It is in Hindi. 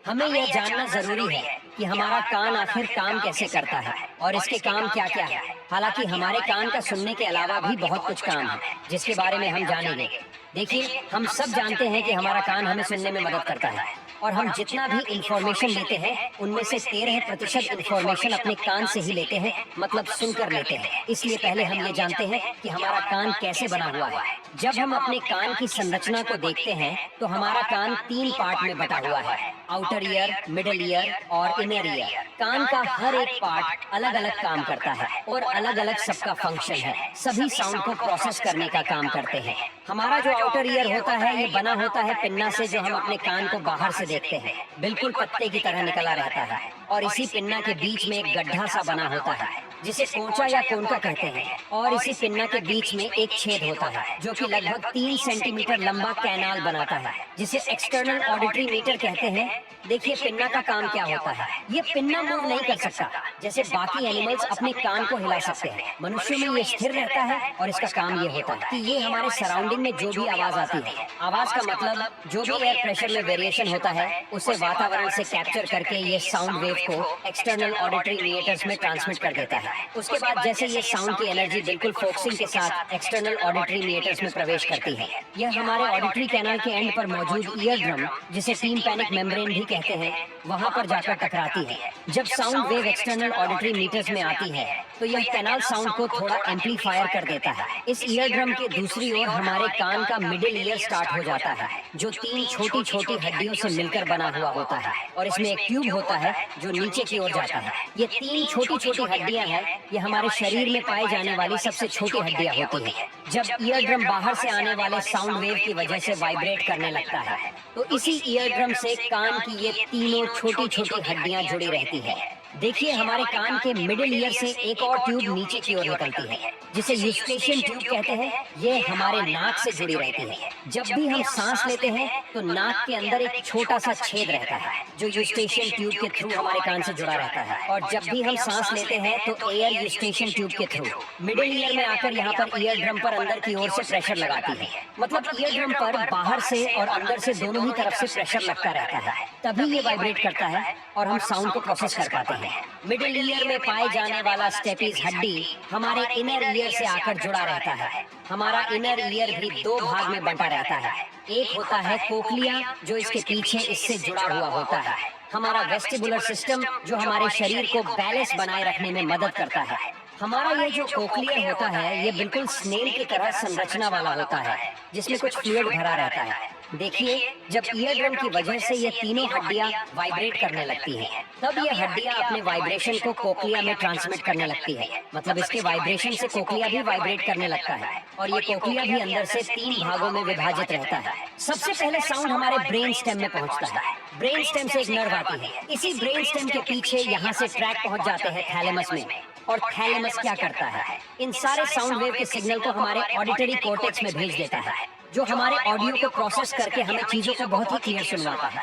हमें यह जानना जरूरी है कि हमारा कान आखिर काम कैसे करता है और इसके काम क्या क्या है। हालांकि हमारे कान का सुनने के अलावा भी बहुत कुछ काम है जिसके बारे में हम जानेंगे। देखिए, हम सब जानते हैं कि हमारा कान हमें सुनने में मदद करता है और हम जितना भी इंफॉर्मेशन लेते हैं उनमें से 13% इंफॉर्मेशन अपने कान से ही लेते हैं, मतलब सुनकर लेते हैं। इसलिए पहले हम ये जानते हैं कि हमारा कान कैसे बना हुआ है। जब हम अपने कान की संरचना को देखते हैं तो हमारा कान 3 पार्ट में बटा हुआ है, आउटर ईयर, मिडिल ईयर और इनर ईयर। कान का हर एक पार्ट अलग अलग काम करता है और अलग अलग सबका फंक्शन है। सभी साउंड को प्रोसेस करने का काम करते हैं। हमारा जो आउटर ईयर होता है ये बना होता है पिन्ना से, जो हम अपने कान को बाहर से देखते हैं, बिल्कुल पत्ते की तरह निकला रहता है और इसी पिन्ना के बीच में एक गड्ढा सा बना होता है जिसे कोंचा या कोनका कहते हैं। और इसी पिन्ना के बीच में एक छेद होता है जो कि लगभग 3 सेंटीमीटर लंबा कैनाल बनाता है जिसे एक्सटर्नल ऑडिटरी मीटर कहते हैं। देखिए, पिन्ना का काम क्या होता है। ये पिन्ना मूव नहीं कर सकता जैसे बाकी एनिमल्स अपने कान को हिला सकते हैं। मनुष्यों में ये स्थिर रहता है और इसका काम ये होता है कि ये हमारे सराउंडिंग में जो भी आवाज आती है, आवाज का मतलब जो भी एयर प्रेशर में वेरिएशन होता है उसे वातावरण से कैप्चर करके ये साउंड वेव को एक्सटर्नल ऑडिटरी मीटर्स में ट्रांसमिट कर देता है। उसके बाद जैसे ये साउंड की एनर्जी बिल्कुल फोकसिंग के साथ एक्सटर्नल ऑडिटरी मीटर्स में प्रवेश करती है, यह हमारे ऑडिटरी कैनाल के एंड पर मौजूद ईयर ड्रम, जिसे टीम्पैनिक मेम्ब्रेन भी कहते हैं, वहां पर जाकर टकराती है। जब sound wave external auditory meatus में आती है तो यह कैनाल साउंड को थोड़ा एम्पलीफायर कर देता है। इस ईयर ड्रम के दूसरी ओर हमारे कान का मिडिल ईयर स्टार्ट हो जाता है, जो 3 छोटी छोटी हड्डियों से मिलकर बना हुआ होता है और इसमें एक ट्यूब होता है जो नीचे की ओर जाता है। ये 3 छोटी छोटी हड्डियां हैं, ये हमारे शरीर में पाई जाने वाली सबसे छोटी हड्डियां होती हैं। जब ईयर ड्रम बाहर से आने वाले साउंड वेव की वजह से वाइब्रेट करने लगता है तो इसी ईयर ड्रम से कान की ये तीनों छोटी छोटी हड्डियां जुड़ी रहती है। देखिए, हमारे कान के मिडिल ईयर से एक और ट्यूब नीचे की ओर निकलती है जिसे यूस्टेशियन ट्यूब कहते हैं। ये हमारे नाक से जुड़ी रहती है। जब भी हम सांस लेते हैं तो नाक के अंदर एक छोटा सा छेद रहता है जो यूस्टेशियन ट्यूब के थ्रू हमारे कान से जुड़ा रहता है, और जब भी हम सांस लेते हैं तो एयर यूस्टेशियन ट्यूब के थ्रू मिडिल ईयर में आकर यहाँ पर ईयर ड्रम पर अंदर की ओर से प्रेशर लगाती है। मतलब ईयर ड्रम पर बाहर से और अंदर से दोनों ही तरफ से प्रेशर लगता रहता है, तभी ये वाइब्रेट करता है और हम साउंड को प्रोसेस कर पाते हैं। मिडिल ईयर में पाए जाने वाला स्टेपीज हड्डी हमारे इनर ईयर से आकर जुड़ा रहता है। हमारा इनर ईयर भी 2 भाग में बंटा रहता है। एक होता है कोक्लिया, जो इसके पीछे इससे जुड़ा हुआ होता है। हमारा वेस्टिबुलर सिस्टम, जो हमारे शरीर को बैलेंस बनाए रखने में मदद करता है। हमारा ये जो कोक्लियर होता है ये बिल्कुल स्नेल की तरह संरचना वाला होता है जिसमें कुछ फ्लूइड भरा रहता है। देखिए, जब ईयर ड्रम की वजह से ये तीनों हड्डियां वाइब्रेट करने लगती हैं, तब ये हड्डियां अपने वाइब्रेशन को कोक्लिया में ट्रांसमिट करने लगती है। मतलब इसके वाइब्रेशन से कोक्लिया भी वाइब्रेट करने लगता है और ये कोक्लिया भी अंदर से 3 भागों में विभाजित रहता है। सबसे पहले साउंड हमारे ब्रेन स्टेम में पहुंचता है। ब्रेन स्टेम से एक नर्व आती है। इसी ब्रेन स्टेम के पीछे यहाँ से ट्रैक पहुंच जाते हैं थैलेमस में। और थैलेमस क्या करता है, इन सारे साउंड वेव के सिग्नल को हमारे ऑडिटरी कॉर्टेक्स में भेज देता है, जो हमारे ऑडियो को प्रोसेस करके हमें चीजों को बहुत ही क्लियर सुनवाता है।